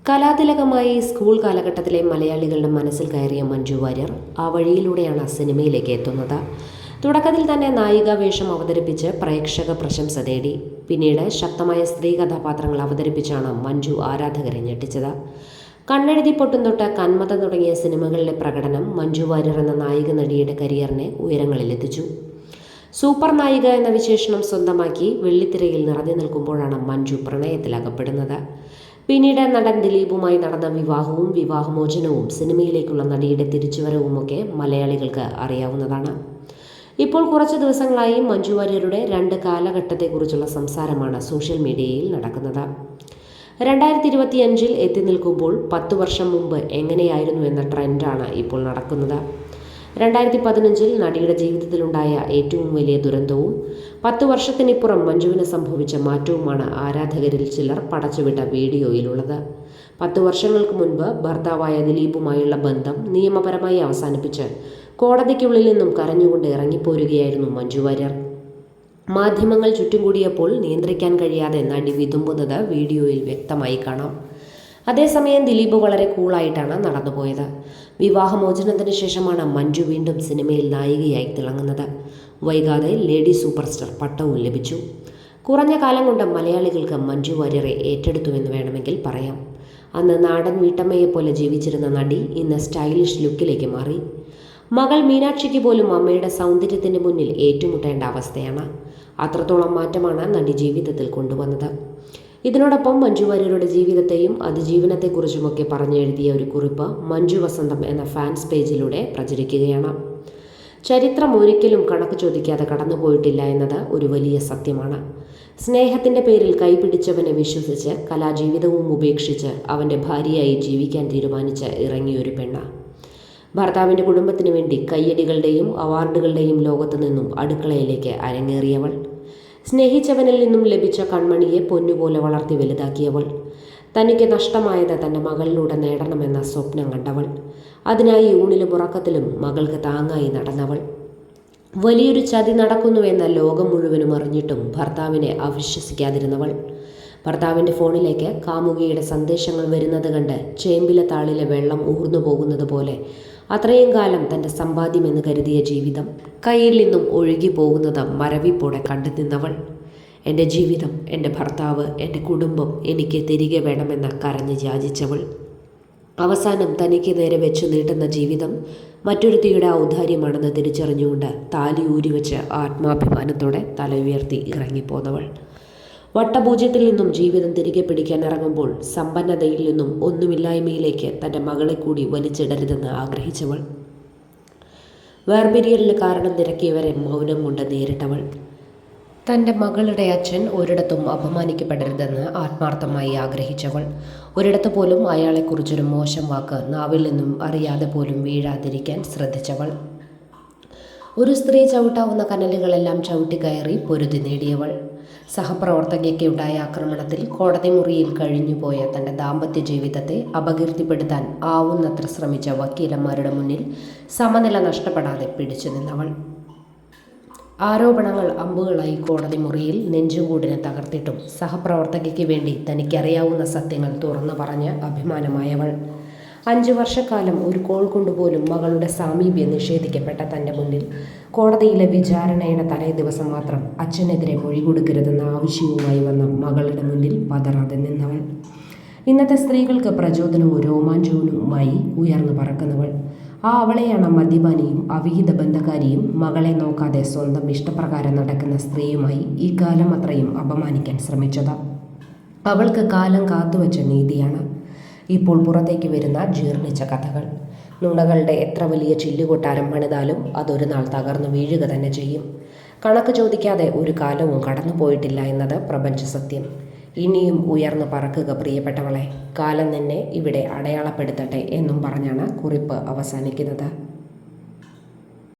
കലാതിലകമായി school കാലഘട്ടത്തിലെ മലയാളികളുടെ മനസ്സിൽ കയറിയ മഞ്ജു വാര്യർ ആ വഴിയിലൂടെയാണ് സിനിമയിലേക്ക് എത്തുന്നത്. തുടക്കത്തിൽ തന്നെ നായികാ വേഷം അവതരിപ്പിച്ച് പ്രേക്ഷക പ്രശംസ നേടി. പിന്നീട് ശക്തമായ സ്ത്രീ കഥാപാത്രങ്ങൾ അവതരിപ്പിച്ചാണ് മഞ്ജു ആരാധകരെ ഞെട്ടിച്ചത്. കണ്ണെഴുതി പൊട്ടും തൊട്ട് കന്മതം തുടങ്ങിയ സിനിമകളിലെ പ്രകടനം മഞ്ജു വാര്യർ എന്ന നായിക നടിയുടെ കരിയറിനെ ഉയരങ്ങളിലെത്തിച്ചു. സൂപ്പർ നായിക എന്ന വിശേഷണം സ്വന്തമാക്കി വെള്ളിത്തിരയിൽ നിറഞ്ഞു നിൽക്കുമ്പോഴാണ് മഞ്ജു പ്രണയത്തിലകപ്പെടുന്നത്. പിന്നീട് നടൻ ദിലീപുമായി നടന്ന വിവാഹവും വിവാഹമോചനവും സിനിമയിലേക്കുള്ള നടിയുടെ തിരിച്ചുവരവുമൊക്കെ മലയാളികൾക്ക് അറിയാവുന്നതാണ്. ഇപ്പോൾ കുറച്ച് ദിവസങ്ങളായി മഞ്ജു വാര്യരുടെ 2 കാലഘട്ടത്തെക്കുറിച്ചുള്ള സംസാരമാണ് സോഷ്യൽ മീഡിയയിൽ നടക്കുന്നത്. 2025 എത്തി നിൽക്കുമ്പോൾ 10 വർഷം മുമ്പ് എങ്ങനെയായിരുന്നു എന്ന ട്രെൻഡാണ് ഇപ്പോൾ നടക്കുന്നത്. 2015 നടിയുടെ ജീവിതത്തിലുണ്ടായ ഏറ്റവും വലിയ ദുരന്തവും 10 വർഷത്തിനിപ്പുറം മഞ്ജുവിന് സംഭവിച്ച മാറ്റവുമാണ് ആരാധകരിൽ ചിലർ പടച്ചുവിട്ട വീഡിയോയിലുള്ളത്. 10 വർഷങ്ങൾക്ക് മുൻപ് ഭർത്താവായ ദിലീപുമായുള്ള ബന്ധം നിയമപരമായി അവസാനിപ്പിച്ച് കോടതിക്കുള്ളിൽ നിന്നും കരഞ്ഞുകൊണ്ട് ഇറങ്ങിപ്പോരുകയായിരുന്നു മഞ്ജു വാര്യർ. മാധ്യമങ്ങൾ ചുറ്റും കൂടിയപ്പോൾ നിയന്ത്രിക്കാൻ കഴിയാതെ നടി വിതുമ്പുന്നത് വീഡിയോയിൽ വ്യക്തമായി കാണാം. അതേസമയം ദിലീപ് വളരെ കൂളായിട്ടാണ് നടന്നുപോയത്. വിവാഹമോചനത്തിന് ശേഷമാണ് മഞ്ജു വീണ്ടും സിനിമയിൽ നായികയായി തിളങ്ങുന്നത്. വൈകാതെ ലേഡി സൂപ്പർ സ്റ്റാർ പട്ടവും ലഭിച്ചു. കുറഞ്ഞ കാലം കൊണ്ട് മലയാളികൾക്ക് മഞ്ജു വാര്യരെ ഏറ്റെടുത്തുവെന്ന് വേണമെങ്കിൽ പറയാം. അന്ന് നാടൻ വീട്ടമ്മയെപ്പോലെ ജീവിച്ചിരുന്ന നടി ഇന്ന് സ്റ്റൈലിഷ് ലുക്കിലേക്ക് മാറി. മകൾ മീനാക്ഷിക്ക് പോലും അമ്മയുടെ സൗന്ദര്യത്തിന് മുന്നിൽ ഏറ്റുമുട്ടേണ്ട അവസ്ഥയാണ്. അത്രത്തോളം മാറ്റമാണ് നടി ജീവിതത്തിൽ കൊണ്ടുവന്നത്. ഇതിനോടൊപ്പം മഞ്ജു വാര്യരുടെ ജീവിതത്തെയും അതിജീവനത്തെക്കുറിച്ചുമൊക്കെ പറഞ്ഞെഴുതിയ ഒരു കുറിപ്പ് മഞ്ജു വസന്തം എന്ന ഫാൻസ് പേജിലൂടെ പ്രചരിക്കുകയാണ്. ചരിത്രം ഒരിക്കലും കണക്ക് ചോദിക്കാതെ കടന്നുപോയിട്ടില്ല എന്നത് ഒരു വലിയ സത്യമാണ്. സ്നേഹത്തിൻ്റെ പേരിൽ കൈപിടിച്ചവനെ വിശ്വസിച്ച് കലാജീവിതവും ഉപേക്ഷിച്ച് അവൻ്റെ ഭാര്യയായി ജീവിക്കാൻ തീരുമാനിച്ച് ഇറങ്ങിയൊരു പെണ്ണ. ഭർത്താവിൻ്റെ കുടുംബത്തിന് വേണ്ടി കയ്യടികളുടെയും അവാർഡുകളുടെയും ലോകത്തു നിന്നും അടുക്കളയിലേക്ക് അരങ്ങേറിയവൾ. സ്നേഹിച്ചവനിൽ നിന്നും ലഭിച്ച കൺമണിയെ പൊന്നുപോലെ വളർത്തി വലുതാക്കിയവൾ. തനിക്ക് നഷ്ടമായത് തൻ്റെ മകളിലൂടെ നേടണമെന്ന സ്വപ്നം കണ്ടവൾ. അതിനായി ഊണിലും ഉറക്കത്തിലും മകൾക്ക് താങ്ങായി നടന്നവൾ. വലിയൊരു ചതി നടക്കുന്നുവെന്ന ലോകം മുഴുവനും അറിഞ്ഞിട്ടും ഭർത്താവിനെ അവിശ്വസിക്കാതിരുന്നവൾ. ഭർത്താവിൻ്റെ ഫോണിലേക്ക് കാമുകിയുടെ സന്ദേശങ്ങൾ വരുന്നത് കണ്ട് ചേമ്പിലെ താളിലെ വെള്ളം ഊർന്നു പോകുന്നത് പോലെ അത്രയും കാലം തൻ്റെ സമ്പാദ്യമെന്ന് കരുതിയ ജീവിതം കയ്യിൽ നിന്നും ഒഴുകി പോകുന്നത് മരവിപ്പോടെ കണ്ടു നിന്നവൾ. എൻ്റെ ജീവിതം, എൻ്റെ ഭർത്താവ്, എൻ്റെ കുടുംബം എനിക്ക് തിരികെ വേണമെന്ന് കരഞ്ഞ് യാചിച്ചവൾ. അവസാനം തനിക്ക് നേരെ വെച്ചു നീട്ടുന്ന ജീവിതം മറ്റൊരുത്തിയുടെ ഔദാര്യമാണെന്ന് തിരിച്ചറിഞ്ഞുകൊണ്ട് താലി ഊരിവെച്ച് ആത്മാഭിമാനത്തോടെ തല ഉയർത്തി ഇറങ്ങിപ്പോന്നവൾ. വട്ടപൂജ്യത്തിൽ നിന്നും ജീവിതം തിരികെ പിടിക്കാൻ ഇറങ്ങുമ്പോൾ സമ്പന്നതയിൽ നിന്നും ഒന്നുമില്ലായ്മയിലേക്ക് തൻ്റെ മകളെ കൂടി വലിച്ചിടരുതെന്ന് ആഗ്രഹിച്ചവൾ. വേർപിരിയലിന് കാരണം തിരക്കിയവരെ മൗനം കൊണ്ട് നേരിട്ടവൾ. തൻ്റെ മകളുടെ അച്ഛൻ ഒരിടത്തും അപമാനിക്കപ്പെടരുതെന്ന് ആത്മാർത്ഥമായി ആഗ്രഹിച്ചവൾ. ഒരിടത്ത് പോലും അയാളെക്കുറിച്ചൊരു മോശം വാക്ക് നാവിൽ നിന്നും അറിയാതെ പോലും വീഴാതിരിക്കാൻ ശ്രദ്ധിച്ചവൾ. ഒരു സ്ത്രീ ചവിട്ടാവുന്ന കനലുകളെല്ലാം ചവിട്ടിക്കയറി പൊരുതി നേടിയവൾ. സഹപ്രവർത്തകയ്ക്കുണ്ടായ ആക്രമണത്തിൽ കോടതി മുറിയിൽ കഴിഞ്ഞുപോയ തൻ്റെ ദാമ്പത്യ ജീവിതത്തെ അപകീർത്തിപ്പെടുത്താൻ ആവുന്നത്ര ശ്രമിച്ച വക്കീലന്മാരുടെ മുന്നിൽ സമനില നഷ്ടപ്പെടാതെ പിടിച്ചു നിന്നവൾ. ആരോപണങ്ങൾ അമ്പുകളായി കോടതി മുറിയിൽ നെഞ്ചുകൂടിനെ തകർത്തിട്ടും സഹപ്രവർത്തകയ്ക്ക് വേണ്ടി തനിക്കറിയാവുന്ന സത്യങ്ങൾ തുറന്നു പറഞ്ഞ് അഭിമാനമായവൾ. 5 വർഷക്കാലം ഒരു കോൾ കൊണ്ടുപോലും മകളുടെ സാമീപ്യം നിഷേധിക്കപ്പെട്ട തൻ്റെ മുന്നിൽ കോടതിയിലെ വിചാരണയുടെ തലേ ദിവസം മാത്രം അച്ഛനെതിരെ മൊഴി കൊടുക്കരുതെന്ന ആവശ്യവുമായി വന്ന മകളുടെ മുന്നിൽ പതറാതെ നിന്നവൾ. ഇന്നത്തെ സ്ത്രീകൾക്ക് പ്രചോദനവും രോമാഞ്ചവുമായി ഉയർന്നു പറക്കുന്നവൾ. ആ അവളെയാണ് മദ്യപാനിയും അവിഹിത ബന്ധക്കാരിയും മകളെ നോക്കാതെ സ്വന്തം ഇഷ്ടപ്രകാരം നടക്കുന്ന സ്ത്രീയുമായി ഈ കാലം അത്രയും അപമാനിക്കാൻ ശ്രമിച്ചത്. അവൾക്ക് കാലം കാത്തുവച്ച നീതിയാണ് ഇപ്പോൾ പുറത്തേക്ക് വരുന്ന ജീർണിച്ച കഥകൾ. നുണകളുടെ എത്ര വലിയ ചില്ലുകൊട്ടാരം പണിതാലും അതൊരു നാൾ തകർന്നു വീഴുക തന്നെ ചെയ്യും. കണക്ക് ചോദിക്കാതെ ഒരു കാലവും കടന്നു പോയിട്ടില്ല എന്നത് പ്രപഞ്ച സത്യം. ഇനിയും ഉയർന്നു പറക്കുക പ്രിയപ്പെട്ടവളെ, കാലം നിന്നെ ഇവിടെ അടയാളപ്പെടുത്തട്ടെ എന്നും പറഞ്ഞാണ് കുറിപ്പ് അവസാനിക്കുന്നത്.